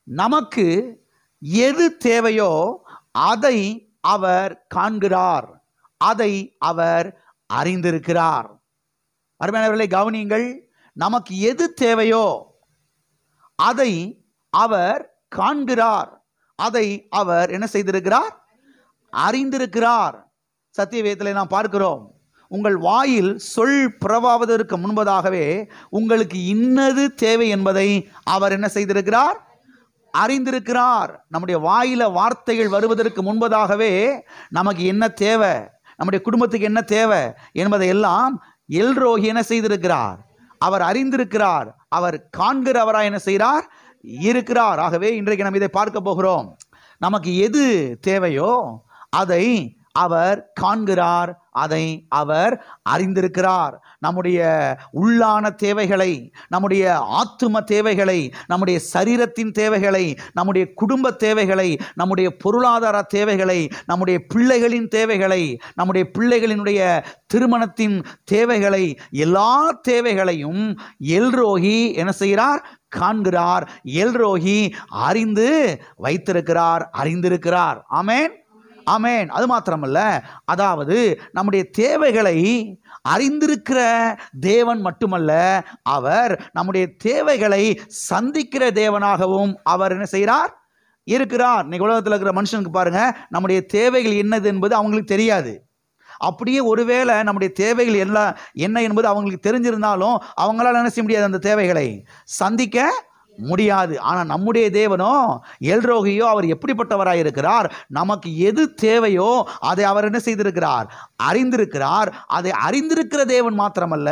நமக்கு எது தேவையோ அதை அவர் காண்கிறார், அதை அவர் அறிந்திருக்கிறார். அருமையானவர்களே கவனியுங்கள், நமக்கு எது தேவையோ அதை அவர் காண்கிறார், அதை அவர் என்ன செய்திருக்கிறார்? அறிந்திருக்கிறார். சத்திய வேதத்திலே நாம் பார்க்கிறோம், உங்கள் வாயில் சொல் புறவாவதற்கு முன்பதாகவே உங்களுக்கு இன்னது தேவை என்பதை அவர் என்ன செய்திருக்கிறார்? அறிந்திருக்கிறார். நம்முடைய வாயில வார்த்தைகள் வருவதற்கு முன்பதாகவே நமக்கு என்ன தேவை, நம்முடைய குடும்பத்துக்கு என்ன தேவை என்பதை எல்லாம் எல்ரோஹி என்ன செய்திருக்கிறார்? அவர் அறிந்திருக்கிறார். அவர் காண்கிறவராய் என்ன செய்கிறார்? இருக்கிறார். ஆகவே இன்றைக்கு நாம் இதை பார்க்க போகிறோம். நமக்கு எது தேவையோ அதை அவர் காண்கிறார், அதை அவர் அறிந்திருக்கிறார். நம்முடைய உள்ளான தேவைகளை, நம்முடைய ஆத்தும தேவைகளை, நம்முடைய சரீரத்தின் தேவைகளை, நம்முடைய குடும்ப தேவைகளை, நம்முடைய பொருளாதார தேவைகளை, நம்முடைய பிள்ளைகளின் தேவைகளை, நம்முடைய பிள்ளைகளினுடைய திருமணத்தின் தேவைகளை, எல்லா தேவைகளையும் எல்ரோஹி என்ன செய்கிறார்? காண்கிறார். எல்ரோஹி அறிந்து வைத்திருக்கிறார், அறிந்திருக்கிறார். ஆமென், ஆமென். அது மாத்திரமல்ல, அதாவது நம்முடைய தேவைகளை அறிந்திருக்கிற தேவன் மட்டுமல்ல, அவர் நம்முடைய தேவைகளை சந்திக்கிற தேவனாகவும் அவர் என்ன செய்கிறார்? இருக்கிறார். இன்னைக்கு உலகத்தில் இருக்கிற மனுஷனுக்கு பாருங்க, நம்முடைய தேவைகள் என்னது என்பது அவங்களுக்கு தெரியாது. அப்படியே ஒருவேளை நம்முடைய தேவைகள் என்ன என்பது அவங்களுக்கு தெரிஞ்சிருந்தாலும் அவங்களால என்ன செய்ய முடியாது? அந்த தேவைகளை சந்திக்க முடியாது. ஆனால் நம்முடைய தேவனோ, எல்ரோகியோ, அவர் எப்படிப்பட்டவராய் இருக்கிறார்? நமக்கு எது தேவையோ அதை அவர் என்ன செய்திருக்கிறார்? அறிந்திருக்கிறார். அதை அறிந்திருக்கிற தேவன் மாத்திரமல்ல,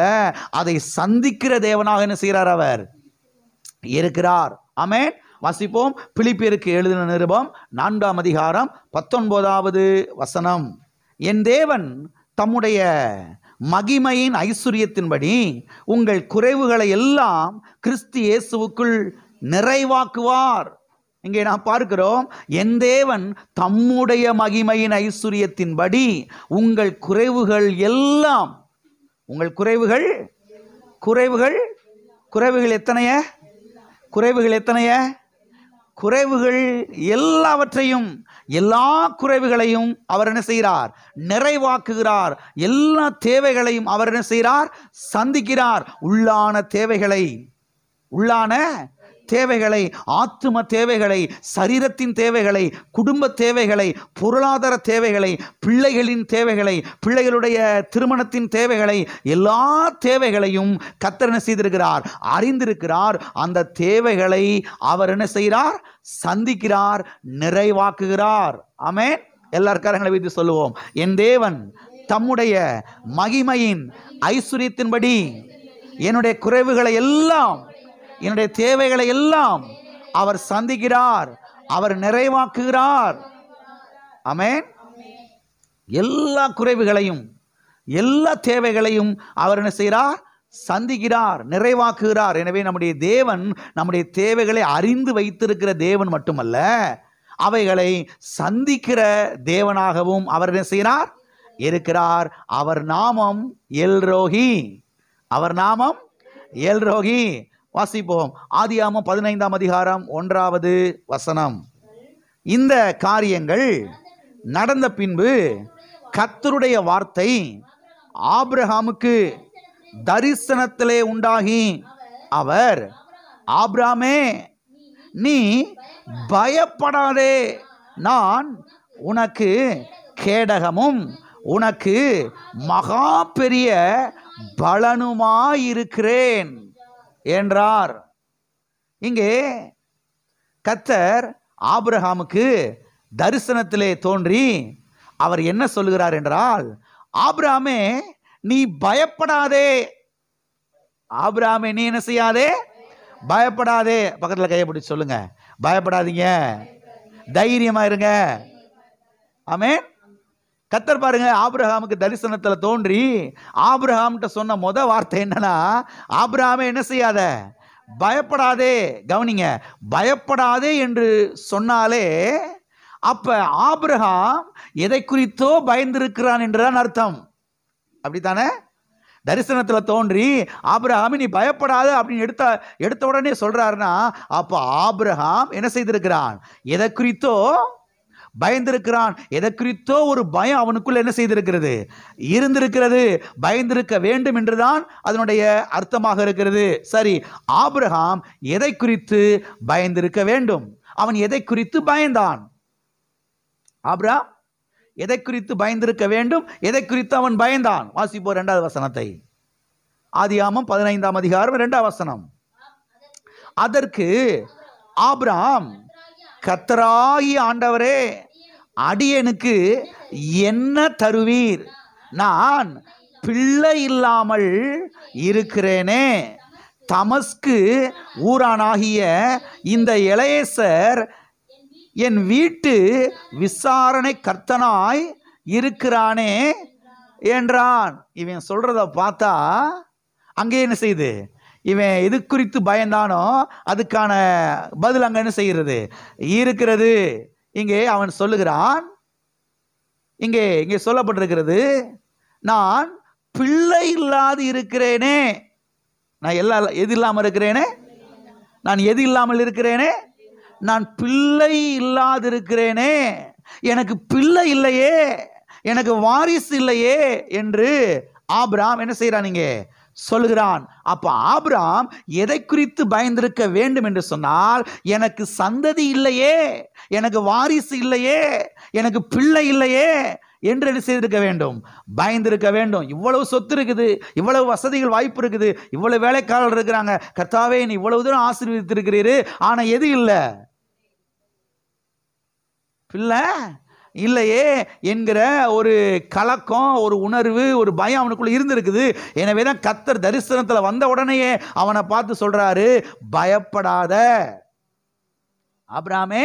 அதை சந்திக்கிற தேவனாக என்ன செய்கிறார்? அவர் இருக்கிறார். ஆமென். வாசிப்போம். பிலிப்பியருக்கு எழுதின நிருபம் 4ஆம் அதிகாரம் 19வது வசனம். என் தேவன் தம்முடைய மகிமையின் ஐஸ்வரியத்தின்படி உங்கள் குறைவுகளை எல்லாம் கிறிஸ்து இயேசுவுக்குள் நிறைவாக்குவார். இங்கே நாம் பார்க்கிறோம், என் தேவன் தம்முடைய மகிமையின் ஐஸ்வரியத்தின்படி உங்கள் குறைவுகள் எல்லாம், உங்கள் குறைவுகள் குறைவுகள் குறைவுகள் எத்தனைய? குறைவுகள் எத்தனைய? குறைவுகள் எல்லாவற்றையும், எல்லா குறைவுகளையும் அவர் என்ன செய்கிறார்? நிறைவாக்குகிறார். எல்லா தேவைகளையும் அவர் என்ன செய்கிறார்? சந்திக்கிறார். உள்ளான தேவைகளை, உள்ளான தேவைகளை, ஆத்தும தேவைகளை, சரீரத்தின் தேவைகளை, குடும்ப தேவைகளை, பொருளாதார தேவைகளை, பிள்ளைகளின் தேவைகளை, பிள்ளைகளுடைய திருமணத்தின் தேவைகளை, எல்லா தேவைகளையும் கர்த்தர் என்ன செய்திருக்கிறார்? அறிந்திருக்கிறார். அந்த தேவைகளை அவர் என்ன செய்கிறார்? சந்திக்கிறார், நிறைவாக்குகிறார். ஆமென். எல்லார் கரங்களை வைத்து சொல்லுவோம், என் தேவன் தம்முடைய மகிமையின் ஐஸ்வரியத்தின்படி என்னுடைய குறைவுகளை எல்லாம், என்னுடைய தேவைகளை எல்லாம் அவர் சந்திக்கிறார், அவர் நிறைவாக்குகிறார். ஆமென். எல்லா குறைவுகளையும், எல்லா தேவைகளையும் அவர் என்ன செய்கிறார்? சந்திக்கிறார், நிறைவாக்குகிறார். எனவே நம்முடைய தேவன் நம்முடைய தேவைகளை அறிந்து வைத்திருக்கிற தேவன் மட்டுமல்ல, அவைகளை சந்திக்கிற தேவனாகவும் அவர் என்ன செய்கிறார்? இருக்கிறார். அவர் நாமம் எல்ரோஹி. அவர் நாமம் எல்ரோஹி. வாசிப்போம். ஆதியாகமம் 15ஆம் அதிகாரம் 1வது வசனம். இந்த காரியங்கள் நடந்த பின்பு கர்த்தருடைய வார்த்தை ஆபிரகாமுக்கு தரிசனத்திலே உண்டாகி அவர், ஆபிரகாமே, நீ பயப்படாதே, நான் உனக்கு கேடகமும் உனக்கு மகா பெரிய பலனுமாயிருக்கிறேன் என்றார். இங்கே கர்த்தர் ஆபிரகாமுக்கு தரிசனத்திலே தோன்றி அவர் என்ன சொல்லுகிறார் என்றால், ஆபிரகாமே நீ பயப்படாதே, ஆபிரகாமே நீ என்ன செய்யாதே? பயப்படாதே. பக்கத்தில் கையை பிடிச்சு சொல்லுங்க, பயப்படாதீங்க, தைரியமா இருங்க. ஆமென். கர்த்தர் பாருங்க, ஆபிரகாமுக்கு தரிசனத்தில் தோன்றி ஆபிரகாம்கிட்ட சொன்ன முத வார்த்தை என்னன்னா, ஆபிரகாமே என்ன செய்யாத? பயப்படாதே. கவனிங்க, பயப்படாதே என்று சொன்னாலே அப்ப ஆபிரகாம் எதை குறித்தோ பயந்திருக்கிறான் என்றுதான் அர்த்தம். அப்படித்தானே? தரிசனத்தில் தோன்றி ஆபிரகாம் நீ பயப்படாத அப்படின்னு எடுத்த உடனே சொல்றாருன்னா, அப்போ ஆபிரகாம் என்ன செய்திருக்கிறான்? எதை குறித்தோ பயந்திருக்கிறான். எதை குறித்தோ ஒரு பயம் அவனுக்குள்ள என்ன செய்திருக்கிறது? இருந்திருக்கிறது. பயந்திருக்க வேண்டும் என்றுதான் அதனுடைய அர்த்தமாக இருக்கிறது. சரி, ஆபிரகாம் எதை குறித்து பயந்திருக்க வேண்டும்? அவன் எதை குறித்து பயந்தான்? ஆபிரகாம் எதை குறித்து பயந்திருக்க வேண்டும்? எதை குறித்து அவன் பயந்தான்? வாசிப்போம் 2வது வசனத்தை. ஆதியாகமம் 15ஆம் அதிகாரம் 2ஆம் வசனம். அதற்கு ஆபிரகாம், கர்த்தராகிய ஆண்டவரே, அடியேனுக்கு என்ன தருவீர்? நான் பிள்ளை இல்லாமல் இருக்கிறேனே. தமஸ்கு ஊரானாகிய இந்த எலெயாசர் என் வீட்டு விசாரணை கர்த்தனாய் இருக்கிறானே என்றான். இவன் சொல்றத பார்த்தா அங்கே என்ன செய்யுது? இவன் எது குறித்து பயந்தானோ அதுக்கான பதில் அங்க என்ன செய்கிறது? இருக்கிறது. இங்கே அவன் சொல்லுகிறான், இங்கே சொல்லப்பட்டிருக்கிறது, நான் பிள்ளை இல்லாது இருக்கிறேனே. நான் எது இல்லாமல் இருக்கிறேனே? நான் எது இல்லாமல் இருக்கிறேனே? நான் பிள்ளை இல்லாது இருக்கிறேனே. எனக்கு பிள்ளை இல்லையே, எனக்கு வாரிசு இல்லையே என்று ஆபிரகாம் என்ன செய்கிறான்? இங்கே சொல்லுகிறான். அப்ப ஆபிரகாம் எதை குறித்து பயந்திருக்க வேண்டும் என்று சொன்னால், எனக்கு சந்ததி இல்லையே, எனக்கு வாரிசு இல்லையே, எனக்கு பிள்ளை இல்லையே என்று என்ன செய்திருக்க வேண்டும்? பயந்திருக்க வேண்டும். இவ்வளவு சொத்து இருக்குது, இவ்வளவு வசதிகள் வாய்ப்பு இருக்குது, இவ்வளவு வேலைக்காரர்கள் இருக்கிறாங்க, கர்த்தாவே நீ இவ்வளவு தூரம் ஆசீர்வதித்திருக்கிறீரு, ஆனா எது இல்லை? பிள்ளை இல்லையே என்கிற ஒரு கலக்கம், ஒரு உணர்வு, ஒரு பயம் அவனுக்குள்ள இருந்திருக்குது. எனவே தான் கர்த்தர் தரிசனத்தில் வந்த உடனேயே அவனை பார்த்து சொல்றாரு, பயப்படாத ஆபிரகாமே,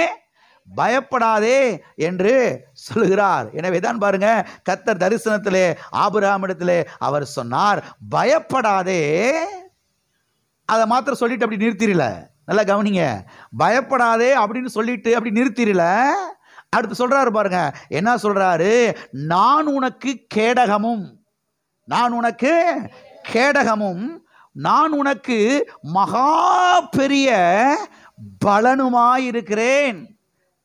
பயப்படாதே என்று சொல்லுகிறார். எனவே தான் பாருங்க, கர்த்தர் தரிசனத்திலே ஆபிரகாமிடத்திலே அவர் சொன்னார், பயப்படாதே. அதை மாத்திரம் சொல்லிட்டு அப்படி நிறுத்திடல. நல்லா கவனிங்க, பயப்படாதே அப்படின்னு சொல்லிட்டு அப்படி நிறுத்திடல. அடுத்து சொல்றாரு பாருங்க, என்ன சொல்றாரு? நான் உனக்கு கேடகமும், நான் உனக்கு கேடகமும், நான் உனக்கு மகா பெரிய பலனுமாயிருக்கிறேன்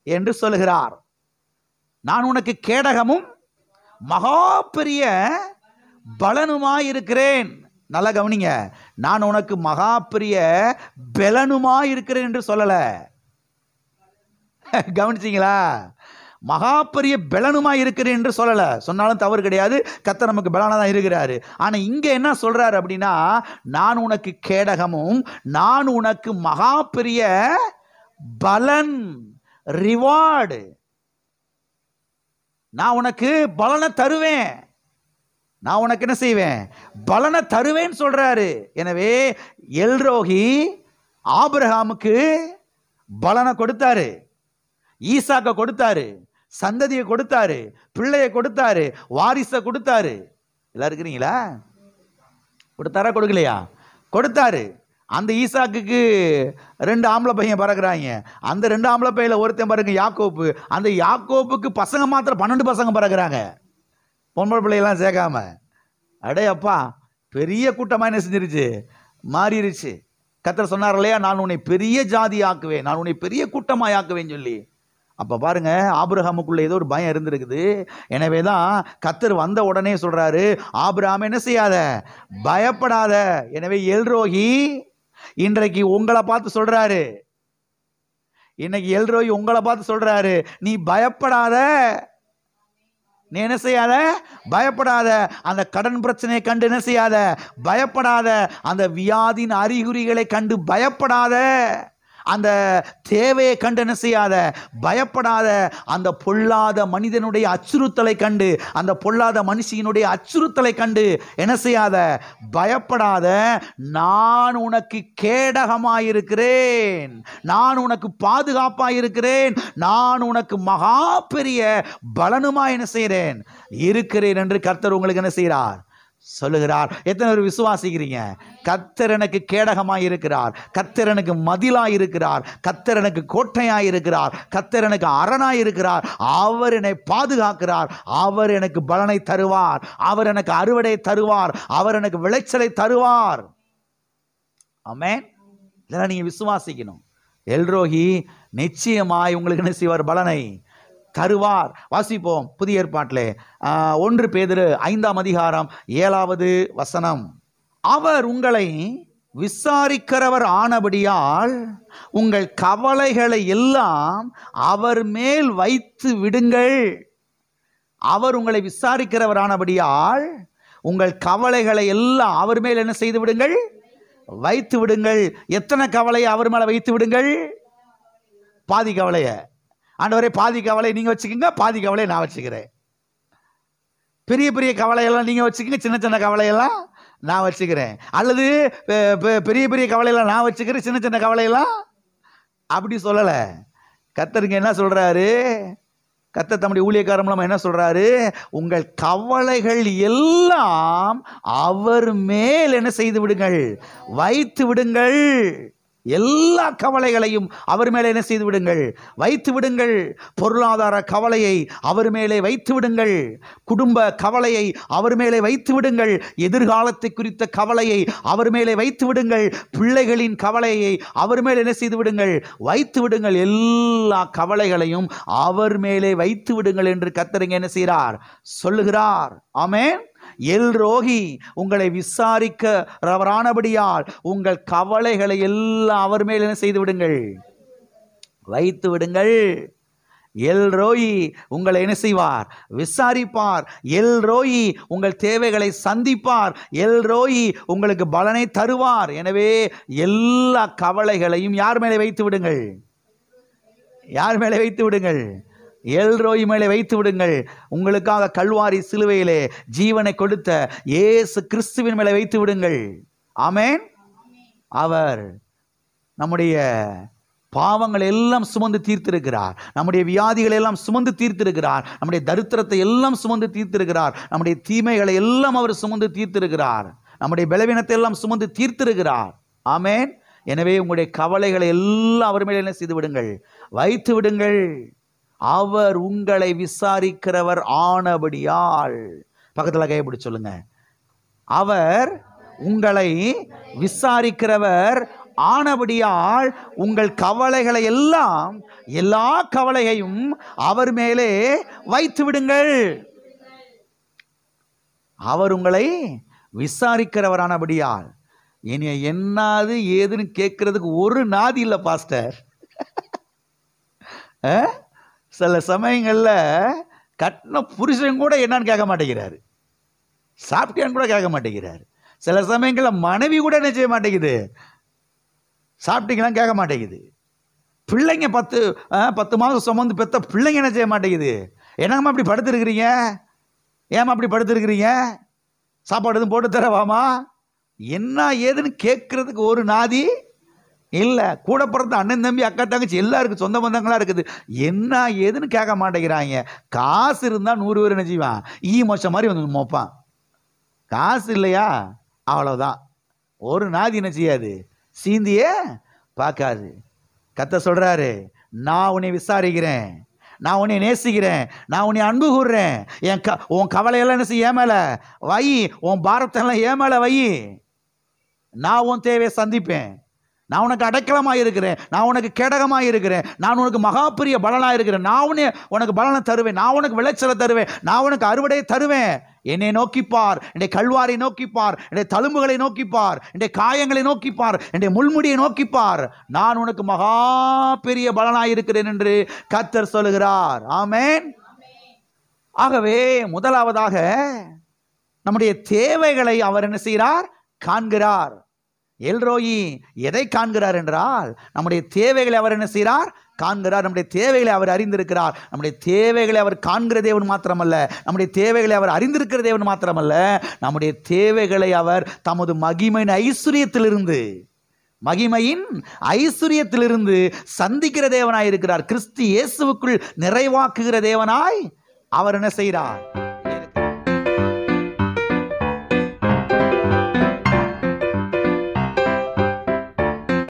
என்று சொல்லுகிறார். நான் உனக்கு கேடகமும் மகா பெரிய பலனுமாயிருக்கிறேன். நல்லா கவனிங்க, நான் உனக்கு மகா பெரிய பலனுமாயிருக்கிறேன் என்று சொல்லல. கவனிச்சிங்களா? மகா பெரிய பலனுமாய் இருக்கிறேன் என்று சொல்லல. சொன்னாலும் தவறு கிடையாது, கர்த்தர் நமக்கு பலனா தான் இருக்கிறாரு. ஆனா இங்க என்ன சொல்றாரு அப்படின்னா, நான் உனக்கு கேடகமும், நான் உனக்கு மகா பெரிய பலன், ரிவார்டு, நான் உனக்கு பலனை தருவேன், நான் உனக்கு என்ன செய்வேன்? பலனை தருவேன் சொல்றாரு. எனவே எல்ரோகி ஆபிரகாமுக்கு பலனை கொடுத்தாரு, ஈசாக்க கொடுத்தாரு, சந்ததியை கொடுத்தாரு, பிள்ளையை கொடுத்தாரு, வாரிசை கொடுத்தாரு. எல்லாம் இருக்கிறீங்களா? கொடுத்தாரா கொடுக்கலையா? கொடுத்தாரு. அந்த ஈசாக்குக்கு 2 ஆம்பளை பையன் பிறகுறாங்க. அந்த 2 ஆம்பளை பையில ஒருத்தன் பாருங்க யாக்கோப்பு. அந்த யாக்கோப்புக்கு பசங்க மாத்திரம் 12 பசங்க பிறகுறாங்க, பொம்பளை பிள்ளையெல்லாம் சேர்க்காம. அடே அப்பா, பெரிய கூட்டமாக என்ன செஞ்சிருச்சு? மாறிடுச்சு. கர்த்தர் சொன்னார் இல்லையா, நான் உன்னை பெரிய ஜாதி ஆக்குவேன், நான் உன்னை பெரிய கூட்டமாக ஆக்குவேன் சொல்லி. அப்போ பாருங்க, ஆபிரகாமுக்குள்ள ஏதோ ஒரு பயம் இருந்திருக்குது. எனவே தான் கர்த்தர் வந்த உடனே சொல்றாரு, ஆபிரகாம் என்ன செய்யாத, பயப்படாத. எனவே எல்ரோகி இன்றைக்கு உங்களை பார்த்து சொல்றாரு, இன்னைக்கு எல்ரோகி உங்களை பார்த்து சொல்றாரு, நீ பயப்படாத, நீ என்ன செய்யாத, பயப்படாத. அந்த கடன் பிரச்சனையை கண்டு என்ன செய்யாத, பயப்படாத. அந்த வியாதியின் அறிகுறிகளை கண்டு பயப்படாத. அந்த தேவையை கண்டு என்ன செய்யாத, பயப்படாத. அந்த பொல்லாத மனிதனுடைய அச்சுறுத்தலை கண்டு, அந்த பொல்லாத மனுஷியினுடைய அச்சுறுத்தலை கண்டு என்ன செய்யாத, பயப்படாத. நான் உனக்கு கேடகமாயிருக்கிறேன், நான் உனக்கு பாதுகாப்பாயிருக்கிறேன், நான் உனக்கு மகா பெரிய பலனுமாய் என்ன செய்கிறேன், இருக்கிறேன் என்று கர்த்தர் உங்களுக்கு என்ன செய்கிறார்? சொல்லுகிறார். எத்தனை பேர் விசுவாசிக்கிறீங்க? கர்த்தர் எனக்கு கேடகமாய் இருக்கிறார், கர்த்தர் எனக்கு மதிலாய் இருக்கிறார், கர்த்தர் எனக்கு கோட்டையாய் இருக்கிறார், கர்த்தர் எனக்கு அரணாய் இருக்கிறார், அவர் என்னை பாதுகாக்கிறார், அவர் எனக்கு பலனை தருவார், அவர் எனக்கு அறுவடை தருவார், அவர் எனக்கு விளைச்சலை தருவார். ஆமென். இதெல்லாம் நீங்க விசுவாசிக்கணும். எல்ரோஹி நிச்சயமாய் உங்களுக்கு என்ன செய்வார்? பலனை தருவார். வாசிப்போம் புதிய ஏற்பாட்டிலே 1 பேதுரு 5ஆம் அதிகாரம் 7வது வசனம். அவர் உங்களை விசாரிக்கிறவர் ஆனபடியால் உங்கள் கவலைகளை எல்லாம் அவர் மேல் வைத்து விடுங்கள். அவர் உங்களை விசாரிக்கிறவர் ஆனபடியால் உங்கள் கவலைகளை எல்லாம் அவர் மேல் என்ன செய்து விடுங்கள்? வைத்து விடுங்கள். எத்தனை கவலையை அவர் மேல வைத்து விடுங்கள்? பாதி கவலைய. ஆண்டவரே பாதி கவலை நீங்க வச்சுக்கோங்க, பாதி கவலையை நான் வச்சுக்கிறேன். பெரிய பெரிய கவலையெல்லாம் நீங்க வச்சுக்கோங்க, சின்ன சின்ன கவலையெல்லாம் நான் வச்சுக்கிறேன். அல்லது பெரிய பெரிய கவலையெல்லாம் நான் வச்சுக்கிறேன், சின்ன சின்ன கவலையெல்லாம் அப்படி சொல்லல. கர்த்தருக்கு என்ன சொல்றாரு? கர்த்தர் தம்முடைய ஊழியக்காரர் மூலமா என்ன சொல்றாரு? உங்கள் கவலைகள் எல்லாம் அவர் மேல் என்ன செய்து விடுங்கள்? வைத்து விடுங்கள். எல்லா கவலைகளையும் அவர் மேலே என்ன செய்து விடுங்கள்? வைத்து விடுங்கள். பொருளாதார கவலையை அவர் மேலே வைத்து விடுங்கள். குடும்ப கவலையை அவர் மேலே வைத்து விடுங்கள். எதிர்காலத்தை குறித்த கவலையை அவர் மேலே வைத்து விடுங்கள். பிள்ளைகளின் கவலையை அவர் மேலே என்ன செய்து விடுங்கள்? வைத்து விடுங்கள். எல்லா கவலைகளையும் அவர் மேலே வைத்து விடுங்கள் என்று கர்த்தர் என்ன செய்கிறார்? சொல்லுகிறார். ஆமென். எல்ரோஹி உங்களை விசாரிக்கிறவரானபடியால் உங்கள் கவலைகளை எல்லாம் அவர் மேல் என்ன செய்து விடுங்கள்? வைத்து விடுங்கள். எல்ரோஹி உங்களை என்ன செய்வார்? விசாரிப்பார். எல்ரோஹி உங்கள் தேவைகளை சந்திப்பார். எல்ரோஹி உங்களுக்கு பலனை தருவார். எனவே எல்லா கவலைகளையும் யார் மேலே வைத்து விடுங்கள்? யார் மேலே வைத்து விடுங்கள்? எல்ரோஹி மேலே வைத்து விடுங்கள். உங்களுக்காக கல்வாரி சிலுவையிலே ஜீவனை கொடுத்த இயேசு கிறிஸ்துவின் மேலே வைத்து விடுங்கள். ஆமென். அவர் நம்முடைய பாவங்களை எல்லாம் சுமந்து தீர்த்திருக்கிறார். நம்முடைய வியாதிகளை எல்லாம் சுமந்து தீர்த்திருக்கிறார். நம்முடைய தரித்திரத்தை எல்லாம் சுமந்து தீர்த்திருக்கிறார். நம்முடைய தீமைகளை எல்லாம் அவர் சுமந்து தீர்த்திருக்கிறார். நம்முடைய பலவீனத்தை எல்லாம் சுமந்து தீர்த்திருக்கிறார். ஆமென். எனவே உங்களுடைய கவலைகளை எல்லாம் அவர் மேலே என்ன செய்து விடுங்கள்? வைத்து விடுங்கள். அவர் உங்களை விசாரிக்கிறவர் ஆனபடியால். பக்கத்தில் கைப்பிடி சொல்லுங்க. அவர் உங்களை விசாரிக்கிறவர் ஆனபடியால் உங்கள் கவலைகளை எல்லாம், எல்லா கவலையையும் அவர் மேலே வைத்து விடுங்கள். அவர் உங்களை விசாரிக்கிறவரானபடியால். இனி என்னது ஏதுன்னு கேட்கறதுக்கு ஒரு நாதி இல்லை பாஸ்டர். சில சமயங்களில் கட்டின புருஷன் கூட என்னன்னு கேட்க மாட்டேங்கிறாரு, சாப்பிட்டியான்னு கூட கேட்க மாட்டேங்கிறாரு. சில சமயங்களில் மனைவி கூட என்ன செய்ய மாட்டேங்குது, சாப்பிட்டீங்களான்னு கேட்க மாட்டேங்குது. பிள்ளைங்க 10 மாதம் சுமந்து பெற்ற பிள்ளைங்க என்ன செய்ய மாட்டேங்குது, என்னங்கம்மா அப்படி படுத்துருக்கிறீங்க, ஏமா அப்படி படுத்துருக்கிறீங்க, சாப்பாடு எதுவும் போட்டு தரவாமா, என்ன ஏதுன்னு கேட்கறதுக்கு ஒரு நாதி இல்லை. கூட பிறந்த அண்ணன் தம்பி அக்கா தங்கச்சி எல்லாருக்கும் சொந்த பந்தங்களாக இருக்குது, என்ன ஏதுன்னு கேட்க மாட்டேங்கிறாங்க. காசு இருந்தால் 100 பேர் என்ன செய்வான், மோசம் மாதிரி வந்து மோப்பான். காசு இல்லையா அவ்வளோதான். ஒரு நாதி என்ன செய்யாது, சீந்தியே பார்க்காது. கர்த்தர் சொல்கிறாரு, நான் உன்னை விசாரிக்கிறேன், நான் உன்னை நேசிக்கிறேன், நான் உன்னை அன்பு கூறுறேன். உன் கவலையெல்லாம் என்ன செய்ய மேலே வை, உன் பாரத்தெல்லாம் ஏன் மேலே வை, நான் உன் தேவையை சந்திப்பேன், நான் உனக்கு அடைக்கலமாக இருக்கிறேன், நான் உனக்கு கேடகமாக இருக்கிறேன், நான் உனக்கு மகாபெரிய பலனாக இருக்கிறேன், நான் உனக்கு பலனை தருவேன், நான் உனக்கு விளைச்சலை தருவேன், நான் உனக்கு அறுவடையை தருவேன். என்னை நோக்கிப்பார், என்னுடைய கல்வாரை நோக்கிப்பார், என்னுடைய தழும்புகளை நோக்கிப்பார், என்னுடைய காயங்களை நோக்கிப்பார், என்னுடைய முள்முடியை நோக்கிப்பார், நான் உனக்கு மகா பெரிய பலனாக இருக்கிறேன் என்று கர்த்தர் சொல்லுகிறார். ஆமென். ஆகவே முதலாவதாக நம்முடைய தேவைகளை அவர் என்ன செய்கிறார், காண்கிறார். எல்ரோயி எதை காண்கிறார் என்றால், நம்முடைய தேவைகளை அவர் என்ன செய்கிறார், காண்கிறார். நம்முடைய தேவைகளை அவர் அறிந்திருக்கிறார். நம்முடைய தேவைகளை அவர் காண்கிற தேவன் மாத்திரமல்ல, நம்முடைய தேவைகளை அவர் அறிந்திருக்கிற தேவன் மாத்திரமல்ல, நம்முடைய தேவைகளை அவர் தமது மகிமையின் ஐஸ்வரியத்திலிருந்து சந்திக்கிற தேவனாய் இருக்கிறார். கிறிஸ்து இயேசுவுக்குள் நிறைவாக்குகிற தேவனாய் அவர் என்ன செய்கிறார்.